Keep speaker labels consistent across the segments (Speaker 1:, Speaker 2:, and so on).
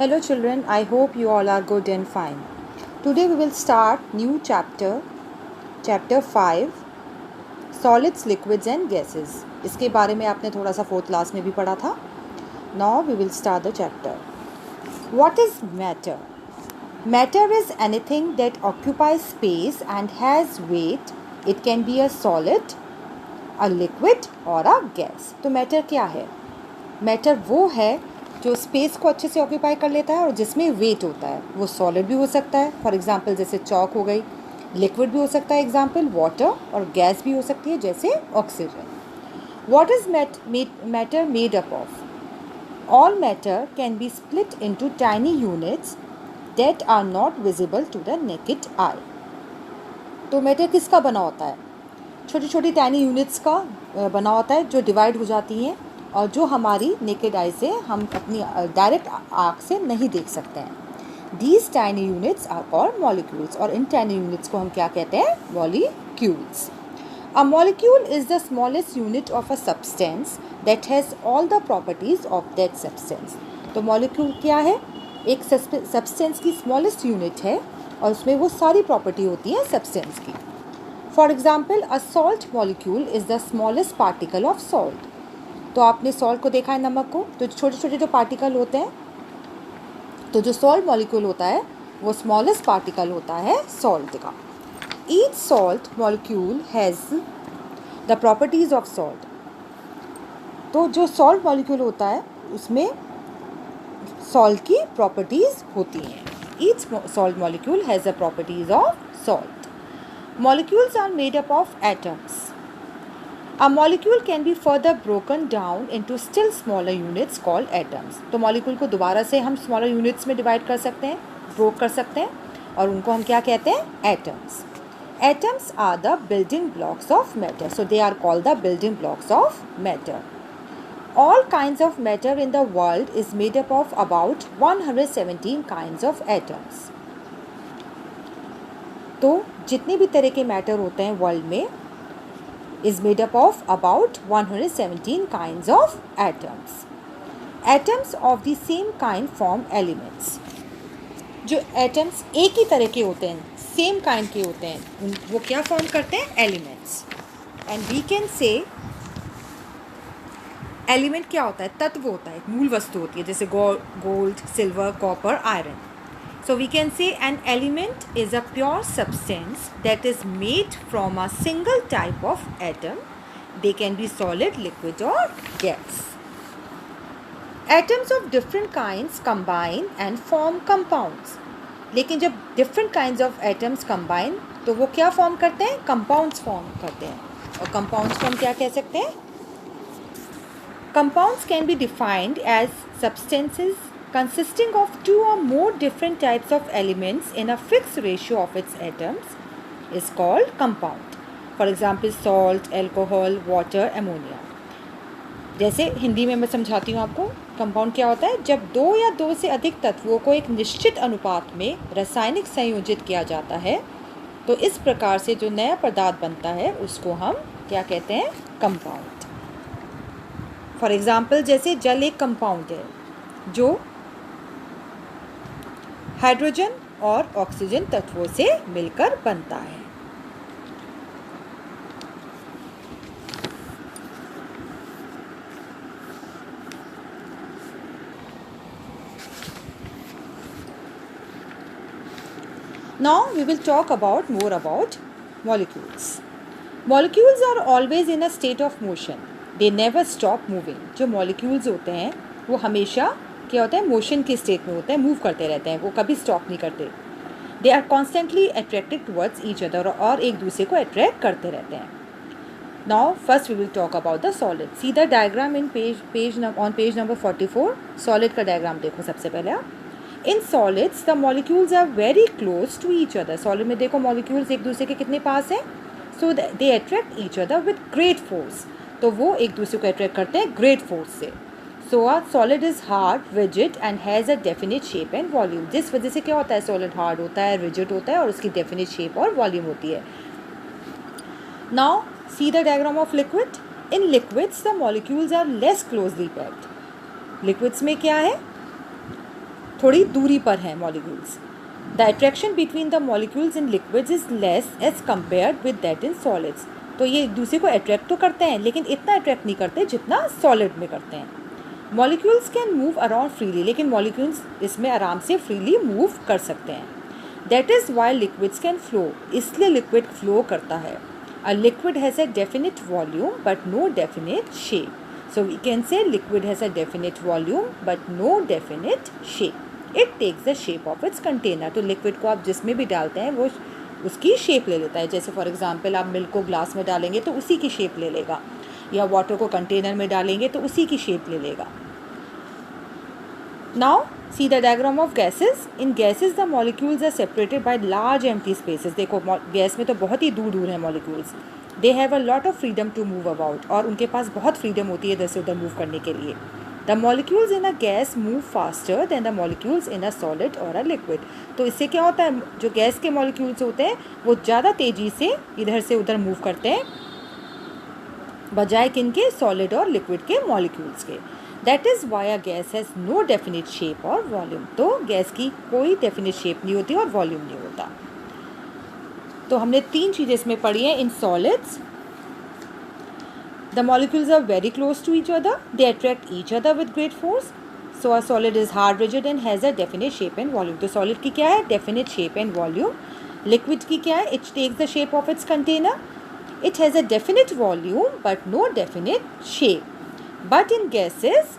Speaker 1: Hello children, I hope you all are good and fine. Today we will start new chapter 5 Solids, Liquids and Gases. इसके बारे में आपने थोड़ा सा 4th class में भी पढ़ा था. Now we will start the chapter. What is matter? Matter is anything that occupies space and has weight. It can be a solid, a liquid or a gas. तो matter क्या है? Matter वो है जो स्पेस को अच्छे से occupy कर लेता है और जिसमें वेट होता है. वो सॉलिड भी हो सकता है, फॉर एग्जांपल जैसे चॉक हो गई. लिक्विड भी हो सकता है, एग्जांपल वाटर. और गैस भी हो सकती है जैसे oxygen. What is matter made up of? All matter can be split into tiny units that are not visible to the naked eye. तो मैटर किसका बना होता है? छोटी छोटी टाइनी यूनिट्स का बना होता है जो डिवाइड हो जाती हैं और जो हमारी नेकेड आई से हम अपनी डायरेक्ट आँख से नहीं देख सकते हैं. These tiny units are called molecules. और इन टाइनी यूनिट्स को हम क्या कहते हैं? Molecules. A molecule is the smallest unit of a substance that has all the properties of that substance. तो मॉलिक्यूल क्या है? एक सब्सटेंस की स्मॉलेस्ट यूनिट है और उसमें वो सारी प्रॉपर्टी होती है सब्सटेंस की. For example a salt molecule is the smallest particle of salt. तो आपने सॉल्ट को देखा है, नमक को. तो छोटे छोटे जो पार्टिकल होते हैं, तो जो सॉल्ट मॉलिक्यूल होता है वो स्मॉलेस्ट पार्टिकल होता है सॉल्ट का. Each salt molecule has the properties of salt. तो जो सॉल्ट मॉलिक्यूल होता है उसमें सॉल्ट की प्रॉपर्टीज होती हैं. Each salt molecule has the properties of salt. Molecules are made up of atoms. A molecule can be further broken down into still smaller units called atoms. तो molecule को दोबारा से हम स्मॉलर यूनिट्स में divide कर सकते हैं, broke कर सकते हैं और उनको हम क्या कहते हैं? Atoms. Atoms are the building blocks of matter. So they are called the building blocks of matter. All kinds of matter in the world is made up of about 117 kinds of atoms. तो जितने भी तरह के matter होते हैं world में is made up of about 117 kinds of atoms. Atoms of the same kind form elements. जो atoms एक ही तरह के होते हैं, सेम काइंड के होते हैं, वो क्या फॉर्म करते हैं? Elements. And we can say element क्या होता है? तत्व होता है, मूल वस्तु होती है, जैसे gold, silver, copper, iron. So we can say an element is a pure substance that is made from a single type of atom. They can be solid, liquid or gas. Atoms of different kinds combine and form compounds. लेकिन जब different kinds of atoms combine तो वो क्या form करते हैं? Compounds form करते हैं. और compounds को हम क्या कह सकते हैं? Compounds can be defined as substances consisting of two or more different types of elements in a fixed ratio of its atoms is called compound. For example, salt, alcohol, water, ammonia. जैसे हिंदी में मैं समझाती हूँ आपको. Compound क्या होता है? जब दो या दो से अधिक तत्वों को एक निश्चित अनुपात में रासायनिक संयोजित किया जाता है तो इस प्रकार से जो नया पदार्थ बनता है उसको हम क्या कहते हैं? कंपाउंड. फॉर एग्जाम्पल जैसे जल एक कंपाउंड है जो हाइड्रोजन और ऑक्सीजन तत्वों से मिलकर बनता है. Now we will talk more about molecules. Molecules are always in a state of motion. They never stop moving. जो molecules होते हैं वो हमेशा क्या होता है? मोशन के स्टेट में होते हैं, मूव करते रहते हैं, वो कभी स्टॉप नहीं करते. They are constantly attracted towards each other और एक दूसरे को अट्रैक्ट करते रहते हैं. Now first we will talk about the solid. See the diagram in page number 44. Solid का डायग्राम देखो सबसे पहले. In solids the molecules are very close to each other. Solid में देखो मॉलिक्यूल्स एक दूसरे के कितने पास हैं? So they attract each other with great force. तो वो एक दूसरे को अट्रैक्ट करते हैं ग्रेट फोर्स से. So a solid is hard, rigid and has a definite shape and volume. जिस वजह से क्या होता है? solid hard होता है, rigid होता है और उसकी definite shape और volume होती है. Now see the diagram of liquid. In liquids the molecules are less closely packed. Liquids में क्या है? थोड़ी दूरी पर हैं molecules. The attraction between the molecules in liquids is less as compared with that in solids. तो ये एक दूसरे को अट्रैक्ट तो करते हैं लेकिन इतना अट्रैक्ट नहीं करते जितना सॉलिड में करते हैं। Molecules can move around freely, लेकिन मॉलिक्यूल्स इसमें आराम से फ्रीली मूव कर सकते हैं। That is why liquids can flow, इसलिए लिक्विड फ्लो करता है। A liquid has a definite volume but no definite shape. So we can say liquid has a definite volume but no definite shape. It takes the shape of its container. तो liquid को आप जिसमें भी डालते हैं वो उसकी shape ले लेता है। जैसे फॉर एग्जांपल आप मिल्क को ग्लास में डालेंगे तो उसी की शेप ले लेगा, या वाटर को कंटेनर में डालेंगे तो उसी की शेप ले लेगा। Now see the diagram of gases. In gases the molecules are separated by large empty spaces. देखो गैस में तो बहुत ही दूर दूर हैं molecules. They have a lot of freedom to move about. और उनके पास बहुत फ्रीडम होती है इधर से उधर मूव करने के लिए। The molecules in a gas move faster than the molecules in a solid or a liquid. तो इससे क्या होता है, जो गैस के molecules होते हैं वो ज़्यादा तेज़ी से इधर से उधर मूव करते हैं बजाय किनके, सॉलिड और लिक्विड के molecules के। That is why a gas has no definite shape or volume. तो गैस की कोई definite shape नहीं होती और volume नहीं होता। तो हमने तीन चीज़ें इसमें पढ़ी हैं। In solids the molecules are very close to each other, they attract each other with great force. So a solid is hard rigid and has a definite shape and volume. तो सॉलिड की क्या है, definite shape and volume. Liquid की क्या है, it takes the shape of its container, it has a definite volume but no definite shape. But in gases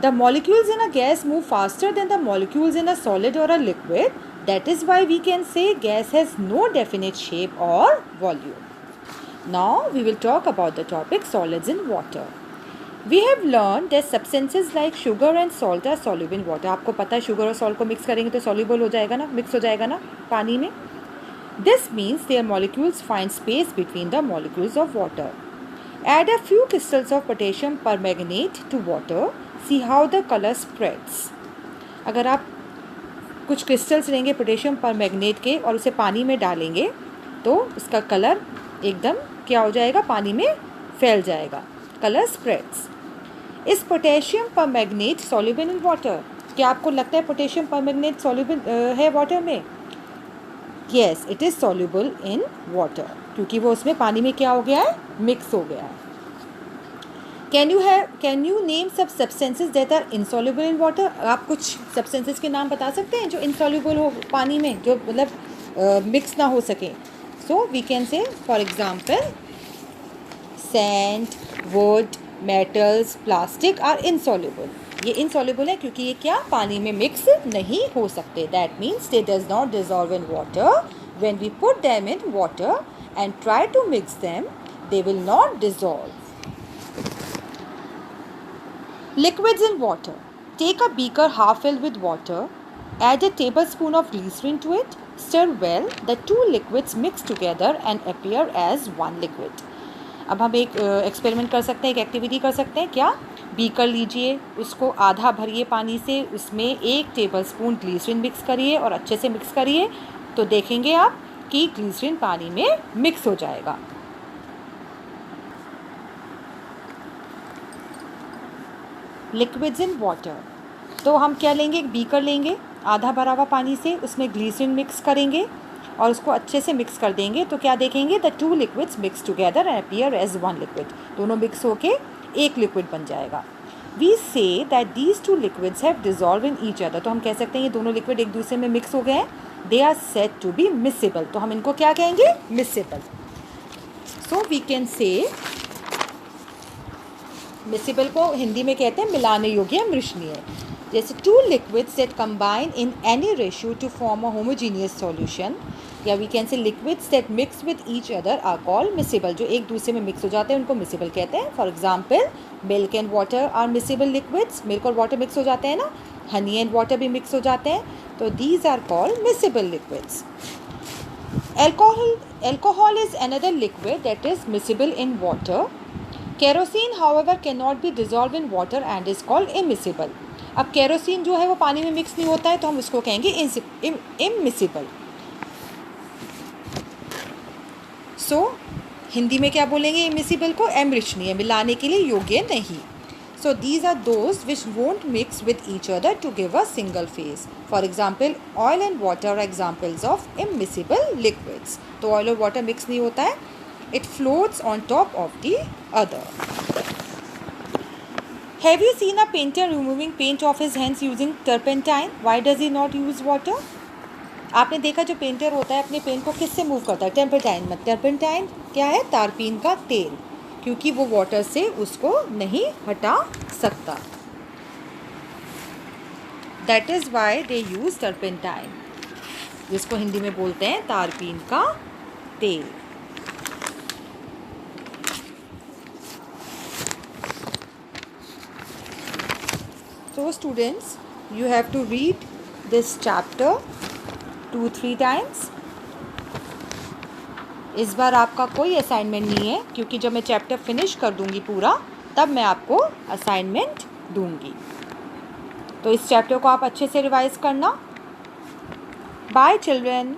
Speaker 1: the molecules in a gas move faster than the molecules in a solid or a liquid. That is why we can say gas has no definite shape or volume. Now we will talk about the topic solids in water. We have learned that substances like sugar and salt are soluble in water. आपको पता है sugar और salt को mix करेंगे तो soluble हो जाएगा ना, mix हो जाएगा ना पानी में। This means their molecules find space between the molecules of water. Add a few crystals of potassium permanganate to water. See how the color spreads. अगर आप कुछ क्रिस्टल्स लेंगे पोटेशियम परमैंगनेट के और उसे पानी में डालेंगे तो इसका कलर एकदम क्या हो जाएगा, पानी में फैल जाएगा, कलर स्प्रेड्स। इस potassium permanganate soluble in water? क्या आपको लगता है पोटेशियम परमैंगनेट सॉल्युबल है वाटर में? Yes, it is soluble in water, क्योंकि वो उसमें पानी में क्या हो गया है, मिक्स हो गया है। Can you name some substances that are insoluble in water? आप कुछ substances के नाम बता सकते हैं जो insoluble हो पानी में, जो मतलब मिक्स ना हो सके? So we can say for example sand, wood, metals, plastic are insoluble. ये insoluble है क्योंकि ये क्या, पानी में मिक्स नहीं हो सकते। That means they does not dissolve in water. When we put them in water and try to mix them, they will not dissolve. Liquids in water. Take a beaker half filled with water. Add a tablespoon of glycerin to it. Stir well. The two liquids mix together and appear as one liquid. अब हम एक experiment कर सकते हैं, एक activity कर सकते हैं। क्या, बीकर लीजिए, उसको आधा भरिए पानी से, उसमें 1 टेबलस्पून ग्लीसरीन मिक्स करिए और अच्छे से मिक्स करिए, तो देखेंगे आप कि ग्लीसरीन पानी में मिक्स हो जाएगा। लिक्विड्स इन वाटर, तो हम क्या लेंगे, एक बीकर लेंगे आधा भरा हुआ पानी से, उसमें ग्लीसरीन मिक्स करेंगे और उसको अच्छे से मिक्स कर देंगे, तो क्या देखेंगे, the two liquids mix together and appear as one liquid. दोनों मिक्स होके एक लिक्विड बन जाएगा। We say that these two liquids have dissolve in each other, तो हम कह सकते हैं ये दोनों लिक्विड एक दूसरे में मिक्स हो गए हैं। They are said to be miscible, तो हम इनको क्या कहेंगे, miscible. So we can say miscible को हिंदी में कहते हैं मिलाने योग्य, मिश्रणीय। जैसे two liquids that combine in any ratio to form a homogeneous solution, या we can say liquids that mix with each other are called miscible. जो एक दूसरे में मिक्स हो जाते हैं उनको मिसेबल कहते हैं। For example milk and water are miscible liquids, milk और वाटर मिक्स हो जाते हैं ना, हनी एंड वाटर भी मिक्स हो जाते हैं, तो these are called miscible liquids. Alcohol is another liquid that is miscible in water. Kerosene, however, cannot be dissolved in water and is called immiscible. अब केरोसिन जो है वो पानी में मिक्स नहीं होता है, तो हम उसको कहेंगे immiscible. So हिंदी में क्या बोलेंगे, immiscible को, अमृषणीय, मिलाने के लिए योग्य नहीं। So these are those which won't mix with each other to give a single phase. For example, oil and water are examples of immiscible liquids. तो oil और water mix नहीं होता है. It floats on top of the other. Have you seen a painter removing paint off his hands using turpentine? Why does he not use water? आपने देखा जो painter होता है अपने पेंट को किससे मूव करता है? टर्पेंटाइन में. टर्पेंटाइन क्या है? तारपीन का तेल, क्योंकि वो वाटर से उसको नहीं हटा सकता. That is why they use turpentine, जिसको हिंदी में बोलते हैं तारपीन का तेल. So students, you have to read this chapter 2-3 times. इस बार आपका कोई असाइनमेंट नहीं है, क्योंकि जब मैं चैप्टर फिनिश कर दूंगी पूरा तब मैं आपको असाइनमेंट दूंगी. तो इस चैप्टर को आप अच्छे से रिवाइज करना. Bye children.